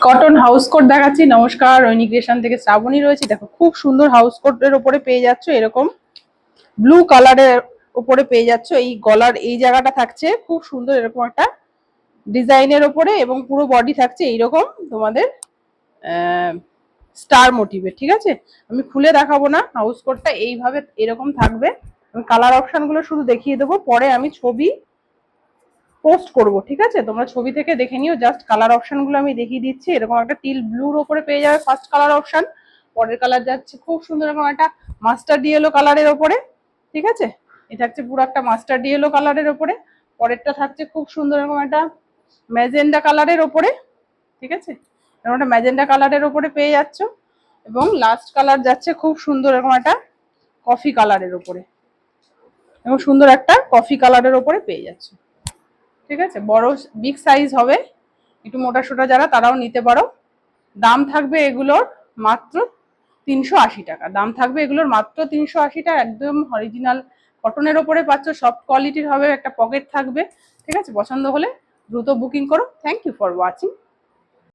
Cotton house coat দেখাচ্ছি। নমস্কার, রৈনিক creation থেকে শ্রাবণী রয়েছে। দেখো খুব সুন্দর হাউস কোটের ওপরে পেয়ে যাচ্ছ এরকম ব্লু কালারের ওপরে পেয়ে যাচ্ছ। এই গলার এই জায়গাটা থাকছে খুব সুন্দর এরকম একটা ডিজাইনের ওপরে, এবং পুরো বডি থাকছে এইরকম তোমাদের স্টার মোটিভের। ঠিক আছে, আমি খুলে দেখাবো না। হাউস কোটটা এইভাবে এরকম থাকবে। আমি কালার অপশন গুলো শুধু দেখিয়ে দেবো, পরে আমি ছবি পোস্ট করব। ঠিক আছে, তোমরা ছবি থেকে দেখে নিও। জাস্ট কালার অপশন গুলো আমি দেখিয়ে দিচ্ছি। এরকম একটা টিল ব্লুর ওপরে পেয়ে যাবে ফার্স্ট কালার অপশন। পরের কালার যাচ্ছে খুব সুন্দর এরকম একটা মাস্টার্ড ইয়েলো কালারের ওপরে। ঠিক আছে, এটা হচ্ছে পুরো একটা মাস্টার্ড ইয়েলো কালারের ওপরে। পরেরটা থাকছে খুব সুন্দর এরকম একটা ম্যাজেন্ডা কালারের ওপরে। ঠিক আছে, এরকম একটা ম্যাজেন্ডা কালারের ওপরে পেয়ে যাচ্ছ, এবং লাস্ট কালার যাচ্ছে খুব সুন্দর এরকম একটা কফি কালারের ওপরে, এবং সুন্দর একটা কফি কালারের ওপরে পেয়ে যাচ্ছ। ঠিক আছে, বড় বিগ সাইজ হবে, একটু মোটা সোটা যারা তারাও নিতে পারো। দাম থাকবে এগুলোর মাত্র 380 টাকা। দাম থাকবে এগুলোর মাত্র 380 টাকা। একদম অরিজিনাল কটনের ওপরে পাচ্ছ, সফট কোয়ালিটির হবে, একটা পকেট থাকবে। ঠিক আছে, পছন্দ হলে দ্রুত বুকিং করো। Thank you for watching.